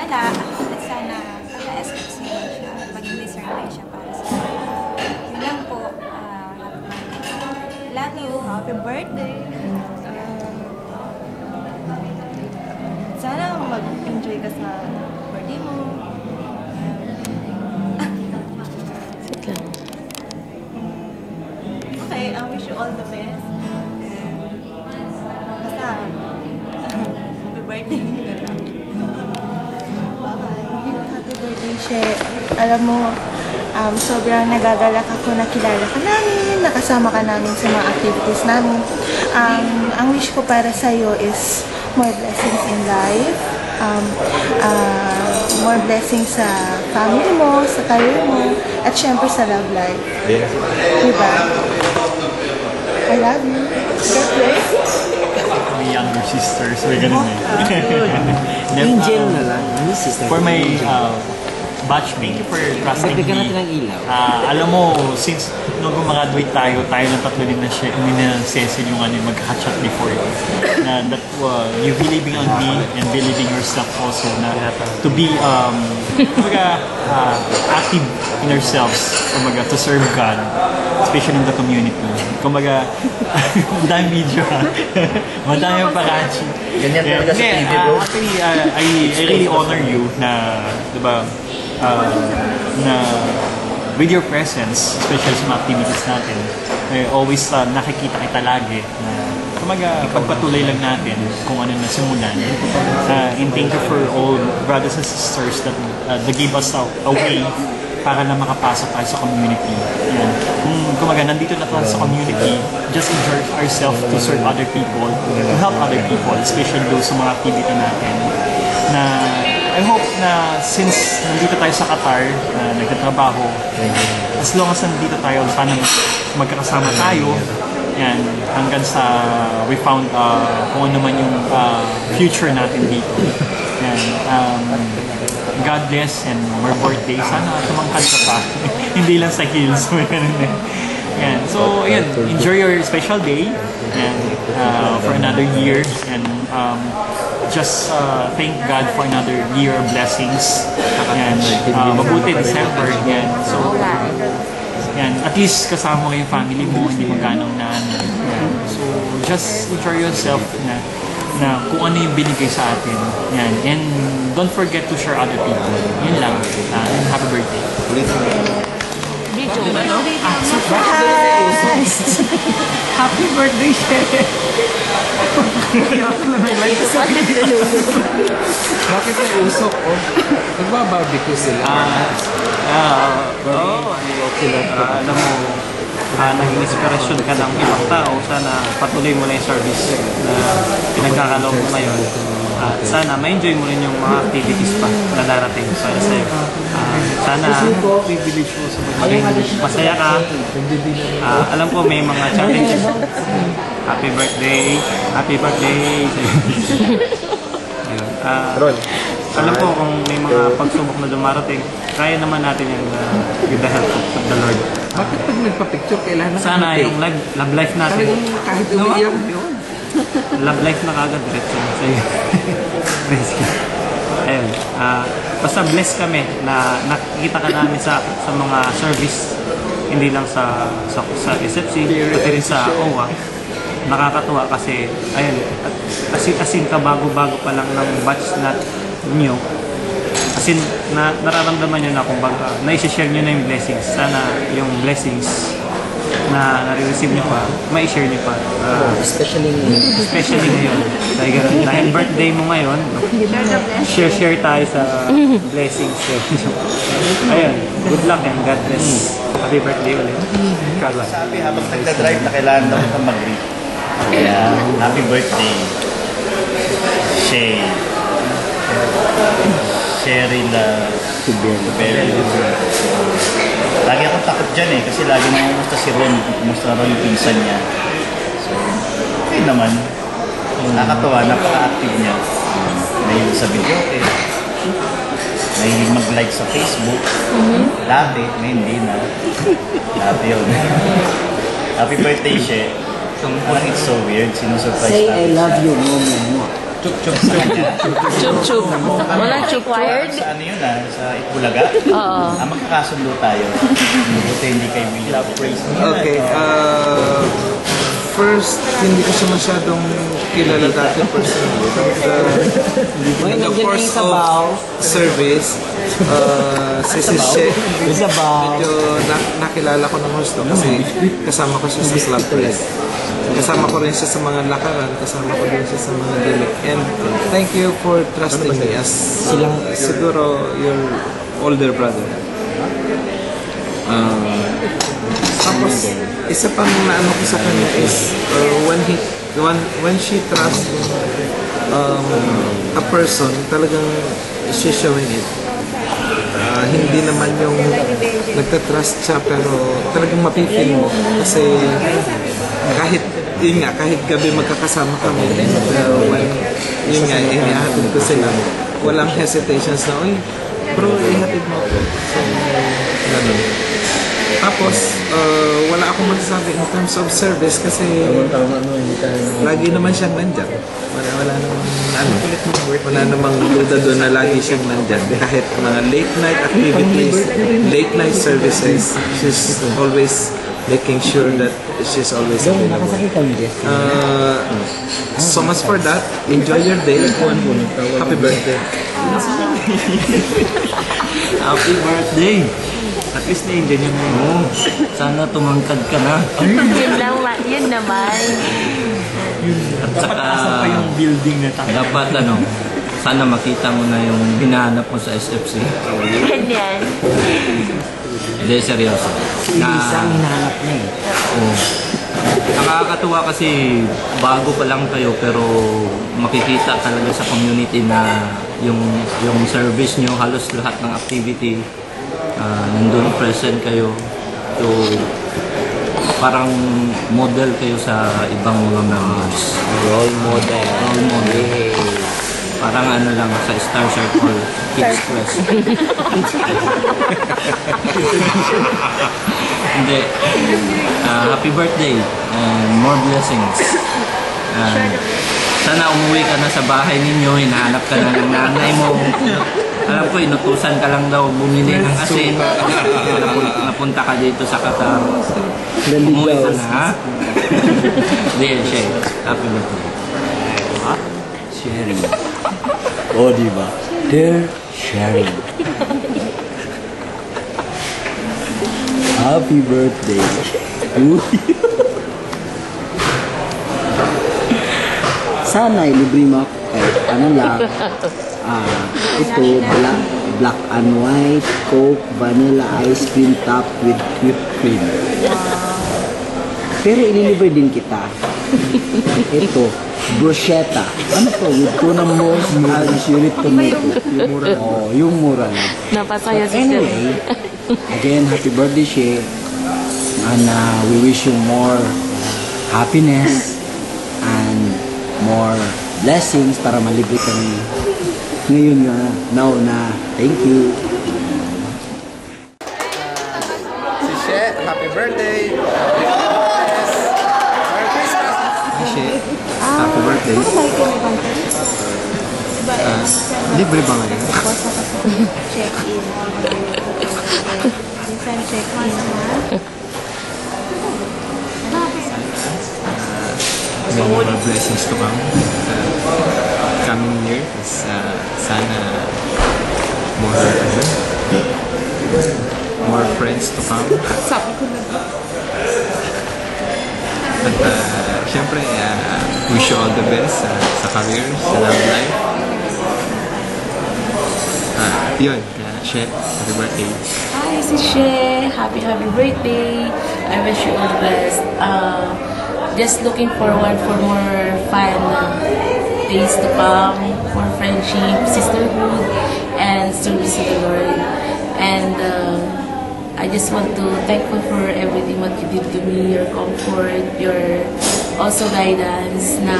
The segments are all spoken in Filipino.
wala. At sana pag-SFC siya, maging deserve siya para sa akin. Yun lang po. Love you. Happy birthday! Sana mag-enjoy ka sa birthday mo. Sit lang. Okay, I wish you all the best. Basta, happy birthday. Bye-bye. Happy birthday, She. Alam mo, sobrang nagagalak ako na kilala ka namin, nakasama ka namin sa mga activities namin. Ang wish ko para sa'yo is more blessings in life, more blessings sa family mo, sa career mo, at syempre sa love life. Yeah. Diba? I love you. God bless. My younger sisters, may ganun eh. Angel na lang. Ano sister? For my batchmate, for trusting Dagdagan me. natin ang ilaw. Alam mo, since nung gumraduate tayo ng tatlo din na siya, Cecil yung magka-chat before. Na that you believing on me and believing yourself also na to be active in yourselves, to serve God, especially in the community. Kumbaga, madaming video ha. Madaming parachi. Ganyan talaga sa TV, bro. Actually, I really honor you na, diba, na with your presence, especially sa mga activities natin, always nakikita kita lagi na kumaga pagpatuloy lang natin kung ano na simulan. And thank you for all brothers and sisters that gave us a way para na makapasok tayo sa community. Yan. Kumaga, nandito na tayo sa community, just enjoy ourselves to serve other people, to help other people, especially those sa mga activity natin. Na I hope na since nandito tayo sa Qatar, nagtatrabaho, as long as nandito tayo, sana magkakasama tayo, yan, hanggang sa we found kung ano man yung future natin dito. Yan, God bless and more birthday. Sana tumangkad ka pa. Hindi lang sa heels. Yan. So, ayan, enjoy your special day and for another year and just thank God for another year of blessings. And mabuti December. Yan. So, yan. At least kasama mo yung family mo, hindi mo ganong na ano. So, just enjoy yourself na kung ano yung binigay sa atin. Yan. And don't forget to share other people. Yun lang. And happy birthday. Happy birthday, Chef! Bakit ang usok? Oh? Nagbabarbecue sila. Alam mo, naging inspirasyon ka ng ibang tao, sana patuloy mo na yung service na pinagkakaloob mo ngayon. At sana ma-enjoy mo rin yung mga activities pa na darating para sa'yo. Sana maging masaya ka. Alam ko may mga challenges. Happy birthday! Happy birthday! Alam ko kung may mga pagsubok na dumarating, kaya naman natin yung with the help of the Lord. Bakit pag nagpa-picture, kailangan Sana yung love life natin. Kahit umiiyak yun. Love life na kagad, diretso na sa'yo. Bless ka. Ayun. Basta bless kami na nakikita ka namin sa mga service, hindi lang sa SFC, pati rin sa OWA. Nakakatuwa kasi, ayun, asin ka bago-bago pa lang ng batch na nyo. Asin, nararamdaman nyo na kung baga, na-share nyo na yung blessings. Sana yung blessings na nare-receive nyo pa, ma-share nyo pa. Especially ngayon. Dahil birthday mo ngayon, share tayo sa blessings. Ayun, good luck and God bless. Happy birthday ulit. Sabi habang nagdadrive na kailangan daw kang mag-greet. Kaya, happy birthday. Sheryl Tubero. Lagi akong takot dyan eh, kasi lagi namumusta si Ron, kumusta na rin yung pinsan niya. So, okay naman. Nakakatawa, napaka-active niya. Mahilig sa video, okay. Mahilig mag-like sa Facebook. Dati, may hindi na. Dati yun. Happy birthday, She. Parang it's so weird, sinusurprise Say natin I love siya. you, mom. chup-chup sa kanya. Chup-chup. Wala chup-chup. Sa ano yun sa Itbulaga? Oo. Magkakasundo tayo. Buti hindi kayo William. Okay, first, hindi ko siya masyadong kilala dati personally. But in the course of service, si She, medyo nakilala ko ng gusto kasi kasama ko siya sa slab press. Kasama ko rin siya sa mga lakaran, kasama ko rin siya sa mga gimmick. And thank you for trusting me as siguro your older brother. Tapos, isa pang naano ko sa kanya is when she trusts a person, talagang she's showing it. Hindi naman yung nagtatrust siya pero talagang mapipil mo kasi kahit gabi magkakasama kami when yun nga, inihatid ko sila, walang hesitations na, uy bro, ihatid mo ako. So, ganun. Tapos, wala akong magsasabi in terms of service kasi lagi naman siyang nandyan. Wala namang duda doon na lagi siyang nandyan. Kahit mga late night activities, late night services, she's always making sure that she's always available. So much for that. Enjoy your day. Happy birthday. Happy birthday! At least na-enjoy niyo mo. Sana tumangkad ka na. Yun naman. At saka, pa yung building na tayo. dapat sana makita mo na yung hinahanap mo sa SFC. Ganyan. Hindi, seryoso. Isang hinahanap niya eh. Oo. Nakakatuwa kasi bago pa lang kayo pero makikita talaga sa community na yung service nyo, halos lahat ng activity nandun present kayo. So parang model kayo sa ibang mga members. Role model. Parang ano lang sa Star Circle Kids Quest. Hindi. Happy birthday and more blessings. Sana umuwi ka na sa bahay ninyo, hinahanap ka na ng nanay mo. Alam ko, inutusan ka lang daw bumili ng asin. Napunta ka dito sa Qatar. Umuwi ka na, ha? Hindi, Shay. Happy birthday. Sharing. Oh, diba? They're sharing. Happy birthday. Sana ilibre mo ako kahit ano lang. Ito, black and white, Coke, vanilla ice cream top with whipped cream. Pero ililibre din kita. Ito, bruschetta. Ano to? With tuna mousse and cherry tomato. Yung mura lang. Napasaya si Anyway, again, happy birthday, Shay. And we wish you more happiness and more blessings para malibre kami. Ngayon nga, now na. Thank you. Si She, happy birthday! Merry Christmas! Hi She, happy birthday! Libre ba ngayon? check-in. Minsan check-in na. May more blessings to come coming year. Sana more friends to come. Sabi ko na. At syempre, wish you all the best sa career, sa love life. Yun, She, happy birthday. Hi, this is She. Happy birthday. I wish you all the best. Just looking forward for more fun days to come, more friendship, sisterhood, and service to the Lord. And I just want to thank you for everything what you did to me, your comfort, your also guidance na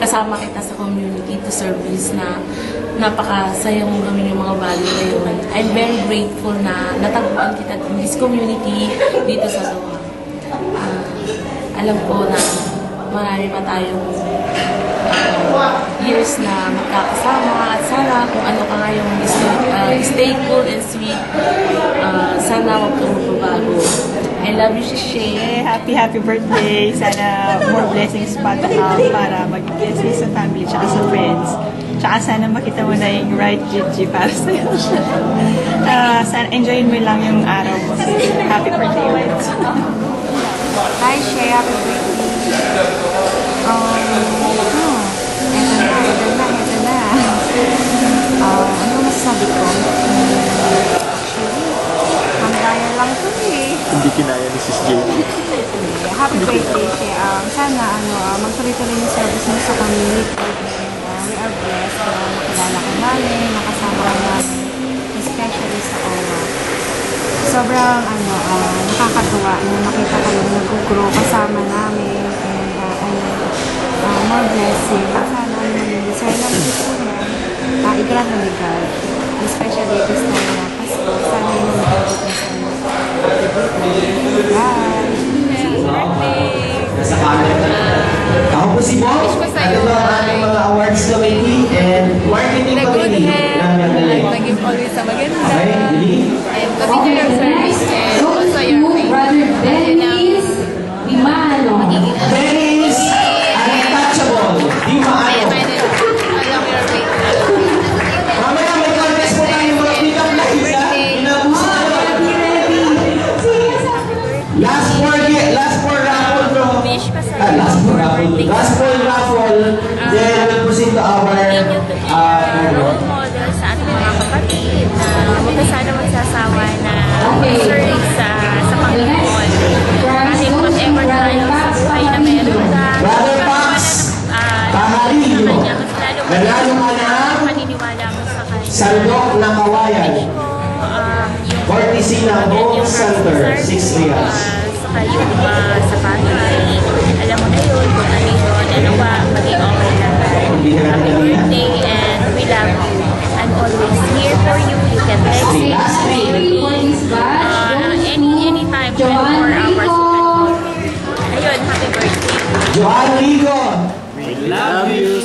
kasama kita sa community to service na napakasaya mong gawin yung mga value na yun. I'm very grateful na natagpuan kita in this community dito sa Doha. Alam ko na marami pa tayong years na magkakasama at sana kung ano ka nga yung stay cool and sweet, sana huwag kang magbabago. I love you, Shishay. Happy birthday. Sana more blessings pa to come para maging blessings sa family tsaka sa friends. Tsaka sana makita mo na yung right Gigi para sa'yo. Sana enjoyin mo lang yung araw mo. Happy birthday ulit. Hi, Shay. Happy birthday. Ito na. Ano masasabi ko? Hangaya lang to eh. Hindi kinaya ni Sis J. Happy birthday, Shay. Sana magtuloy-tuloy yung service mo sa community. We are blessed na nakilala ka namin, nakasama ka namin, especially sa OWA. Sobrang nakakatuwa na makita kayo nag-grow kasama namin and more blessing. Sana yung design ng gusto mo, i-grant ng God. Especially this time na Pasko. Sana yung mag-grant na sana. Happy birthday. Bye! Nasa camera. Ako po si Bob. Ito ang ating mga awards committee and marketing committee ng Magaling. Nag-give always sa maganda. Okay, Lily. And continue your service and also your faith. Dennis Untouchable. Di maano. Along your faith. Mamaya may contest po tayo mga pick-up lines ha. Inabusin na lang. Last four raffle from last four raffle. Then we'll proceed to our role model sa ating mga kapatid na huwag ka sana magsasawa na serving sa Panginoon. Kahit whatever tayo sa buhay na meron ka, Brother Pax, Tahali, nanalo ka na paniniwala mo sa kanya. Sandok na Kawayan. Courtesy ng Home Center, 6 Reals. Saka yung sa bahay, alam mo na yun kung ano yun, ano ba, maging okay lang. Happy birthday and we love you. I'm always here for you. You can text me, anytime, 24 hours you can call me. Ayun, happy birthday. Johan Ligo. We love you,